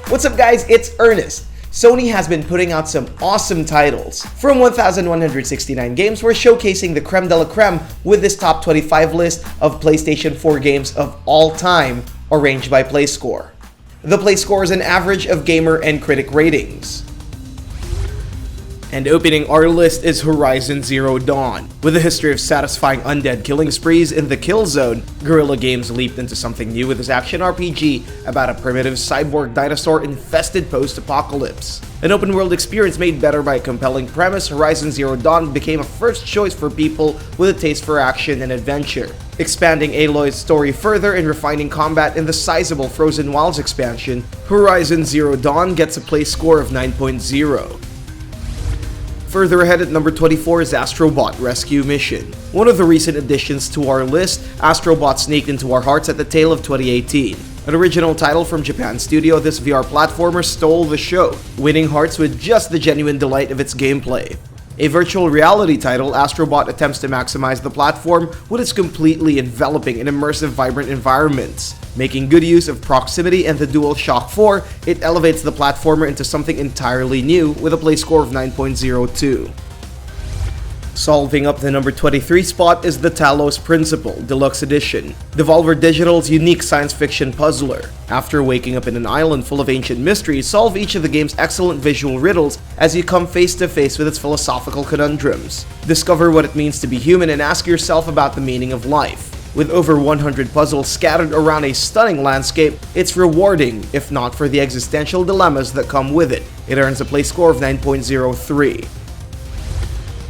What's up guys, it's Ernest. Sony has been putting out some awesome titles. From 1,169 games, we're showcasing the creme de la creme with this top 25 list of PlayStation 4 games of all time, arranged by PlayScore. The PlayScore is an average of gamer and critic ratings. And opening our list is Horizon Zero Dawn. With a history of satisfying undead killing sprees in the kill zone, Guerrilla Games leaped into something new with this action RPG about a primitive cyborg dinosaur-infested post-apocalypse. An open-world experience made better by a compelling premise, Horizon Zero Dawn became a first choice for people with a taste for action and adventure. Expanding Aloy's story further and refining combat in the sizable Frozen Wilds expansion, Horizon Zero Dawn gets a play score of 9.0. Further ahead at number 24 is Astrobot Rescue Mission. One of the recent additions to our list, Astrobot sneaked into our hearts at the tail of 2018. An original title from Japan's studio, this VR platformer stole the show, winning hearts with just the genuine delight of its gameplay. A virtual reality title, Astrobot attempts to maximize the platform with its completely enveloping and immersive vibrant environments. Making good use of proximity and the DualShock 4, it elevates the platformer into something entirely new with a play score of 9.02. Solving up the number 23 spot is the Talos Principle Deluxe Edition, Devolver Digital's unique science fiction puzzler. After waking up in an island full of ancient mysteries, solve each of the game's excellent visual riddles as you come face to face with its philosophical conundrums. Discover what it means to be human and ask yourself about the meaning of life. With over 100 puzzles scattered around a stunning landscape, it's rewarding, if not for the existential dilemmas that come with it. It earns a play score of 9.03.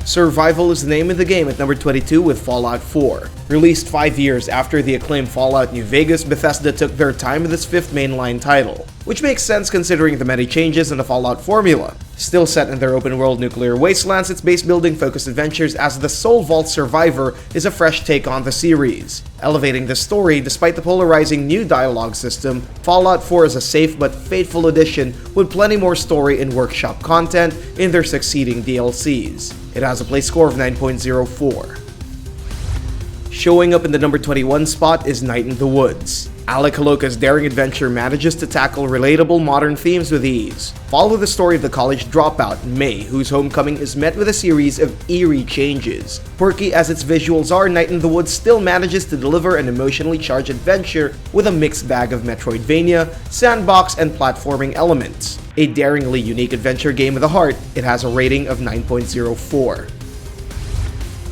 Survival is the name of the game at number 22 with Fallout 4. Released 5 years after the acclaimed Fallout New Vegas, Bethesda took their time with its fifth mainline title, which makes sense considering the many changes in the Fallout formula. Still set in their open-world nuclear wastelands, its base-building focused adventures as the Soul Vault Survivor is a fresh take on the series. Elevating the story, despite the polarizing new dialogue system, Fallout 4 is a safe but faithful addition with plenty more story and workshop content in their succeeding DLCs. It has a play score of 9.04. Showing up in the number 21 spot is Night in the Woods. Alec Haloka's daring adventure manages to tackle relatable modern themes with ease. Follow the story of the college dropout, May, whose homecoming is met with a series of eerie changes. Quirky as its visuals are, Night in the Woods still manages to deliver an emotionally charged adventure with a mixed bag of Metroidvania, sandbox, and platforming elements. A daringly unique adventure game with a heart, it has a rating of 9.04.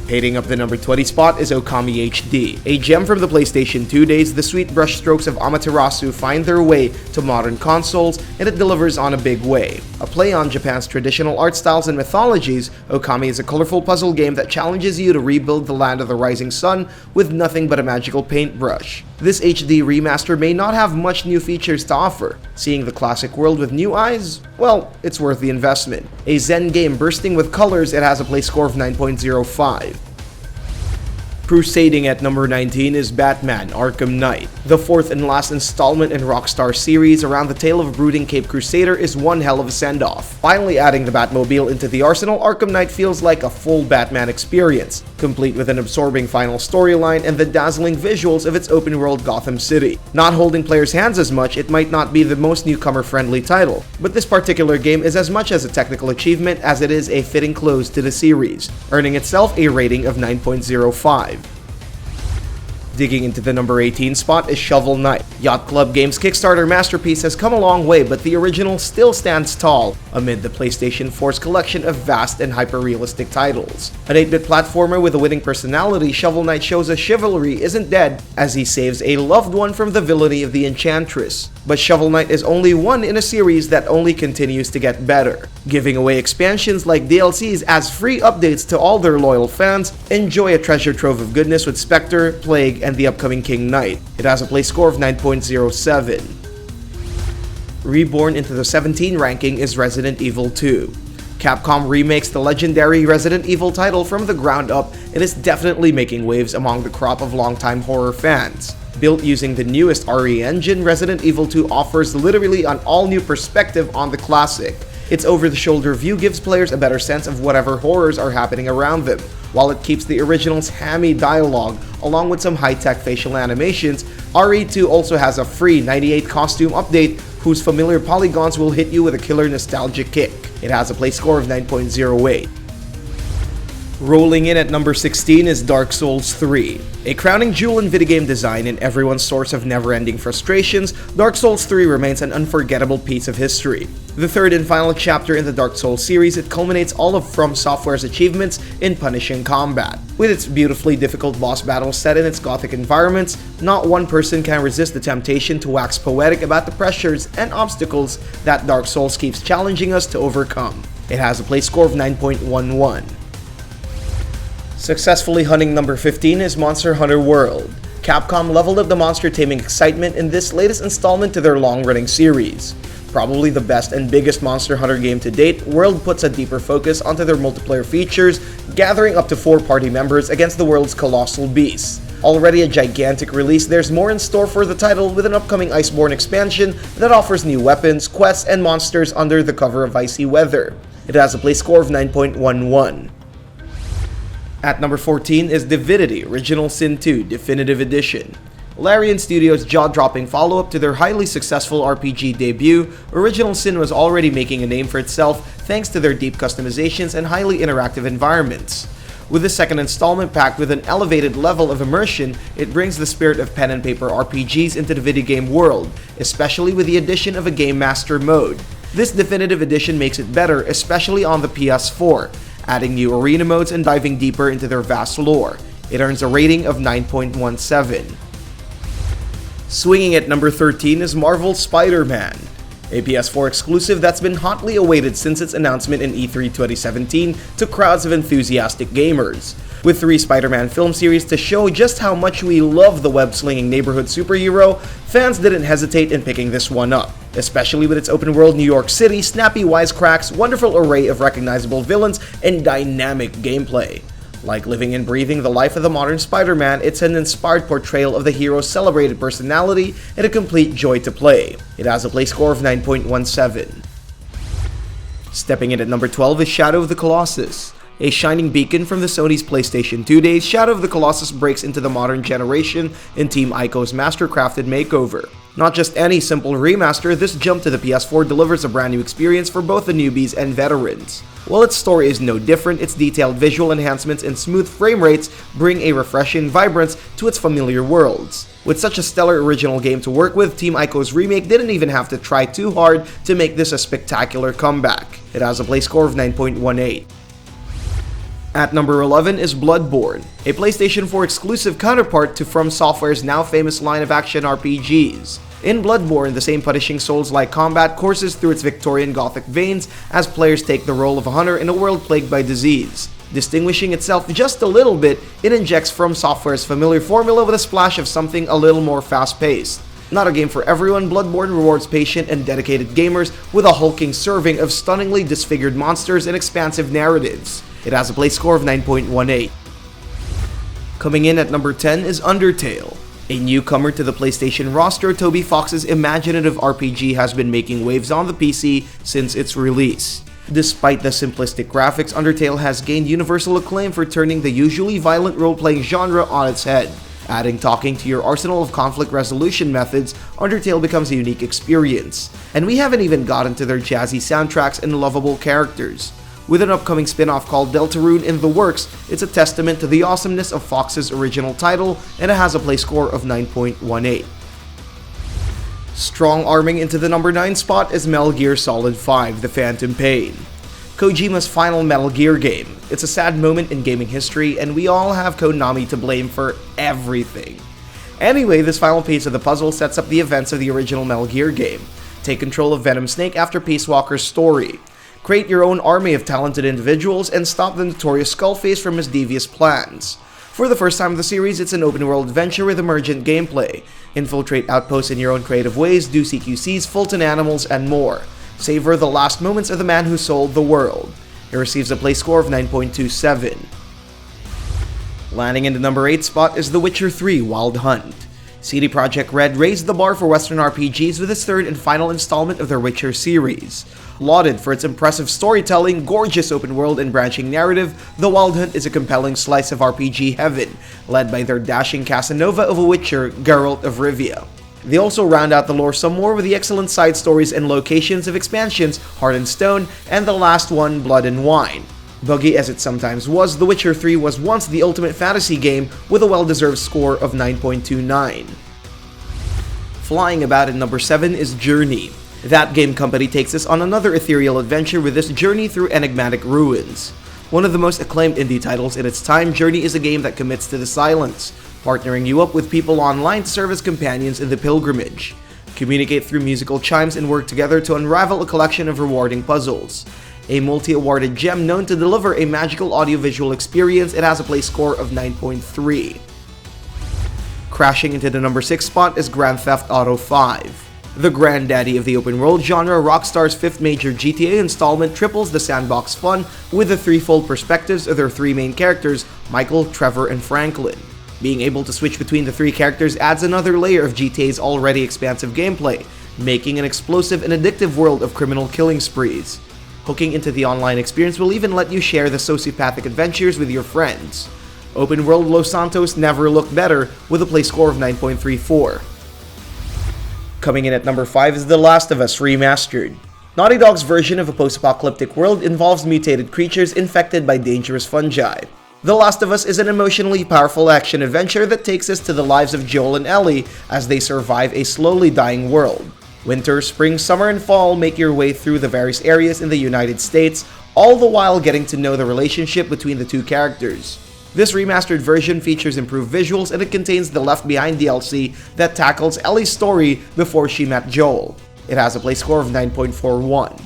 Hating up the number 20 spot is Okami HD. A gem from the PlayStation 2 days, the sweet brushstrokes of Amaterasu find their way to modern consoles, and it delivers on a big way. A play on Japan's traditional art styles and mythologies, Okami is a colorful puzzle game that challenges you to rebuild the land of the rising sun with nothing but a magical paintbrush. This HD remaster may not have much new features to offer. Seeing the classic world with new eyes? Well, it's worth the investment. A zen game bursting with colors, it has a play score of 9.05. Crusading at number 19 is Batman Arkham Knight. The fourth and last installment in Rockstar series around the tale of a brooding Cape Crusader is one hell of a send-off. Finally adding the Batmobile into the arsenal, Arkham Knight feels like a full Batman experience, complete with an absorbing final storyline and the dazzling visuals of its open-world Gotham City. Not holding players' hands as much, it might not be the most newcomer-friendly title, but this particular game is as much as a technical achievement as it is a fitting close to the series, earning itself a rating of 9.05. Digging into the number 18 spot is Shovel Knight. Yacht Club Games' Kickstarter masterpiece has come a long way, but the original still stands tall amid the PlayStation 4's collection of vast and hyper-realistic titles. An 8-bit platformer with a winning personality, Shovel Knight shows us chivalry isn't dead as he saves a loved one from the villainy of the Enchantress. But Shovel Knight is only one in a series that only continues to get better. Giving away expansions like DLCs as free updates to all their loyal fans, enjoy a treasure trove of goodness with Spectre, Plague, and the upcoming King Knight. It has a play score of 9.07. Reborn into the 17 ranking is Resident Evil 2. Capcom remakes the legendary Resident Evil title from the ground up and is definitely making waves among the crop of longtime horror fans. Built using the newest RE engine, Resident Evil 2 offers literally an all-new perspective on the classic. Its over-the-shoulder view gives players a better sense of whatever horrors are happening around them, while it keeps the original's hammy dialogue along with some high-tech facial animations. RE2 also has a free 98 costume update, whose familiar polygons will hit you with a killer nostalgia kick. It has a play score of 9.08. Rolling in at number 16 is Dark Souls 3. A crowning jewel in video game design and everyone's source of never-ending frustrations, Dark Souls 3 remains an unforgettable piece of history. The third and final chapter in the Dark Souls series, it culminates all of From Software's achievements in punishing combat. With its beautifully difficult boss battles set in its gothic environments, not one person can resist the temptation to wax poetic about the pressures and obstacles that Dark Souls keeps challenging us to overcome. It has a play score of 9.11. Successfully hunting number 15 is Monster Hunter World. Capcom leveled up the monster taming excitement in this latest installment to their long-running series. Probably the best and biggest Monster Hunter game to date, World puts a deeper focus onto their multiplayer features, gathering up to 4 party members against the world's colossal beasts. Already a gigantic release, there's more in store for the title with an upcoming Iceborne expansion that offers new weapons, quests, and monsters under the cover of icy weather. It has a play score of 9.11. At number 14 is Divinity Original Sin 2 Definitive Edition. Larian Studios' jaw-dropping follow-up to their highly successful RPG debut, Original Sin was already making a name for itself thanks to their deep customizations and highly interactive environments. With the second installment packed with an elevated level of immersion, it brings the spirit of pen and paper RPGs into the video game world, especially with the addition of a Game Master mode. This definitive edition makes it better, especially on the PS4, adding new arena modes and diving deeper into their vast lore. It earns a rating of 9.17. Swinging at number 13 is Marvel's Spider-Man, a PS4 exclusive that's been hotly awaited since its announcement in E3 2017 to crowds of enthusiastic gamers. With 3 Spider-Man film series to show just how much we love the web-slinging neighborhood superhero, fans didn't hesitate in picking this one up, especially with its open-world New York City, snappy wisecracks, wonderful array of recognizable villains, and dynamic gameplay. Like living and breathing the life of the modern Spider-Man, it's an inspired portrayal of the hero's celebrated personality and a complete joy to play. It has a play score of 9.17. Stepping in at number 12 is Shadow of the Colossus. A shining beacon from the Sony's PlayStation 2 days, Shadow of the Colossus breaks into the modern generation in Team Ico's master-crafted makeover. Not just any simple remaster, this jump to the PS4 delivers a brand new experience for both the newbies and veterans. While its story is no different, its detailed visual enhancements and smooth frame rates bring a refreshing vibrance to its familiar worlds. With such a stellar original game to work with, Team Ico's remake didn't even have to try too hard to make this a spectacular comeback. It has a play score of 9.18. At number 11 is Bloodborne, a PlayStation 4 exclusive counterpart to From Software's now famous line of action RPGs. In Bloodborne, the same punishing Souls-like combat courses through its Victorian Gothic veins as players take the role of a hunter in a world plagued by disease. Distinguishing itself just a little bit, it injects From Software's familiar formula with a splash of something a little more fast-paced. Not a game for everyone, Bloodborne rewards patient and dedicated gamers with a hulking serving of stunningly disfigured monsters and expansive narratives. It has a play score of 9.18. Coming in at number 10 is Undertale. A newcomer to the PlayStation roster, Toby Fox's imaginative RPG has been making waves on the PC since its release. Despite the simplistic graphics, Undertale has gained universal acclaim for turning the usually violent role-playing genre on its head. Adding talking to your arsenal of conflict resolution methods, Undertale becomes a unique experience. And we haven't even gotten to their jazzy soundtracks and lovable characters. With an upcoming spin-off called Deltarune in the works, it's a testament to the awesomeness of Fox's original title, and it has a play score of 9.18. Strong-arming into the number 9 spot is Metal Gear Solid 5: The Phantom Pain. Kojima's final Metal Gear game. It's a sad moment in gaming history, and we all have Konami to blame for everything. Anyway, this final piece of the puzzle sets up the events of the original Metal Gear game. Take control of Venom Snake after Peace Walker's story. Create your own army of talented individuals and stop the notorious Skullface from his devious plans. For the first time of the series, it's an open-world adventure with emergent gameplay. Infiltrate outposts in your own creative ways, do CQCs, Fulton animals, and more. Savor the last moments of the man who sold the world. It receives a play score of 9.27. Landing in the number 8 spot is The Witcher 3: Wild Hunt. CD Projekt Red raised the bar for Western RPGs with its third and final installment of their Witcher series. Lauded for its impressive storytelling, gorgeous open world, and branching narrative, The Wild Hunt is a compelling slice of RPG heaven, led by their dashing Casanova of a Witcher, Geralt of Rivia. They also round out the lore some more with the excellent side stories and locations of expansions Heart and Stone and the last one, Blood and Wine. Buggy as it sometimes was, The Witcher 3 was once the ultimate fantasy game with a well-deserved score of 9.29. Flying about at number 7 is Journey. That game company takes us on another ethereal adventure with this journey through enigmatic ruins. One of the most acclaimed indie titles in its time, Journey is a game that commits to the silence, partnering you up with people online to serve as companions in the pilgrimage. Communicate through musical chimes and work together to unravel a collection of rewarding puzzles. A multi-awarded gem known to deliver a magical audiovisual experience, it has a play score of 9.3. Crashing into the number 6 spot is Grand Theft Auto 5. The granddaddy of the open world genre, Rockstar's fifth major GTA installment triples the sandbox fun with the threefold perspectives of their three main characters, Michael, Trevor, and Franklin. Being able to switch between the three characters adds another layer of GTA's already expansive gameplay, making an explosive and addictive world of criminal killing sprees. Hooking into the online experience will even let you share the sociopathic adventures with your friends. Open world Los Santos never looked better with a play score of 9.34. Coming in at number 5 is The Last of Us Remastered. Naughty Dog's version of a post-apocalyptic world involves mutated creatures infected by dangerous fungi. The Last of Us is an emotionally powerful action-adventure that takes us to the lives of Joel and Ellie as they survive a slowly dying world. Winter, spring, summer, and fall make your way through the various areas in the United States, all the while getting to know the relationship between the two characters. This remastered version features improved visuals and it contains the Left Behind DLC that tackles Ellie's story before she met Joel. It has a play score of 9.41.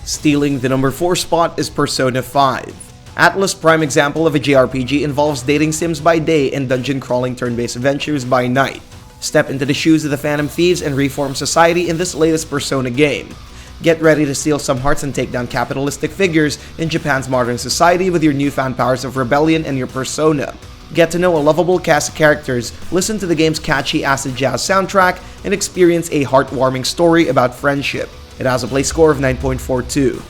Stealing the number 4 spot is Persona 5. Atlas' prime example of a JRPG involves dating sims by day and dungeon-crawling turn-based adventures by night. Step into the shoes of the Phantom Thieves and reform society in this latest Persona game. Get ready to steal some hearts and take down capitalistic figures in Japan's modern society with your newfound powers of rebellion and your persona. Get to know a lovable cast of characters, listen to the game's catchy acid jazz soundtrack, and experience a heartwarming story about friendship. It has a play score of 9.42.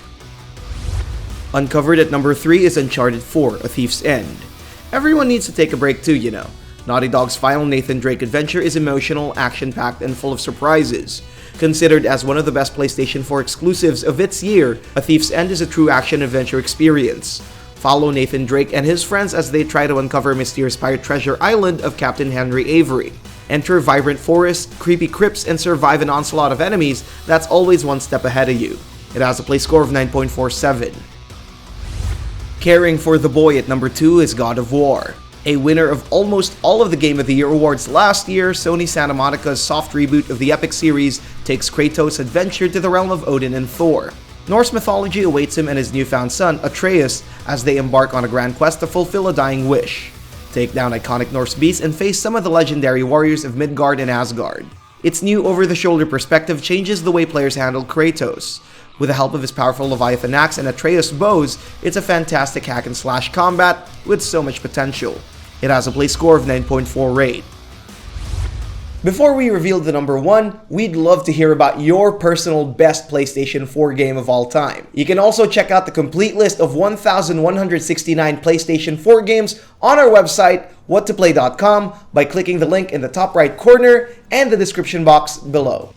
Uncovered at number 3 is Uncharted 4, A Thief's End. Everyone needs to take a break too, you know. Naughty Dog's final Nathan Drake adventure is emotional, action-packed, and full of surprises. Considered as one of the best PlayStation 4 exclusives of its year, A Thief's End is a true action-adventure experience. Follow Nathan Drake and his friends as they try to uncover a mysterious pirate treasure island of Captain Henry Avery. Enter vibrant forests, creepy crypts, and survive an onslaught of enemies that's always one step ahead of you. It has a play score of 9.47. Caring for the boy at number 2 is God of War. A winner of almost all of the Game of the Year awards last year, Sony Santa Monica's soft reboot of the epic series takes Kratos' adventure to the realm of Odin and Thor. Norse mythology awaits him and his newfound son, Atreus, as they embark on a grand quest to fulfill a dying wish. Take down iconic Norse beasts and face some of the legendary warriors of Midgard and Asgard. Its new over-the-shoulder perspective changes the way players handle Kratos. With the help of his powerful Leviathan axe and Atreus bows, it's a fantastic hack-and-slash combat with so much potential. It has a play score of 9.48. Before we reveal the number 1, we'd love to hear about your personal best PlayStation 4 game of all time. You can also check out the complete list of 1,169 PlayStation 4 games on our website, whatoplay.com, by clicking the link in the top right corner and the description box below.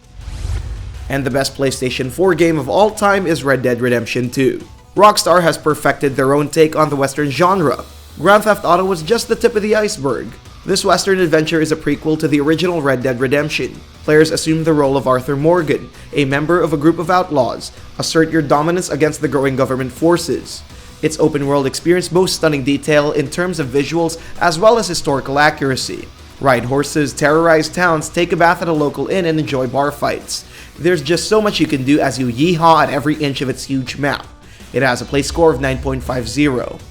And the best PlayStation 4 game of all time is Red Dead Redemption 2. Rockstar has perfected their own take on the Western genre. Grand Theft Auto was just the tip of the iceberg. This Western adventure is a prequel to the original Red Dead Redemption. Players assume the role of Arthur Morgan, a member of a group of outlaws. Assert your dominance against the growing government forces. Its open-world experience boasts stunning detail in terms of visuals as well as historical accuracy. Ride horses, terrorize towns, take a bath at a local inn, and enjoy bar fights. There's just so much you can do as you yeehaw at every inch of its huge map. It has a play score of 9.50.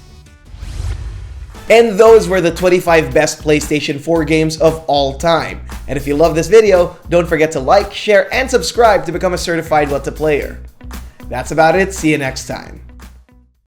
And those were the 25 best PlayStation 4 games of all time. And if you love this video, don't forget to like, share, and subscribe to become a certified What To Player. That's about it. See you next time.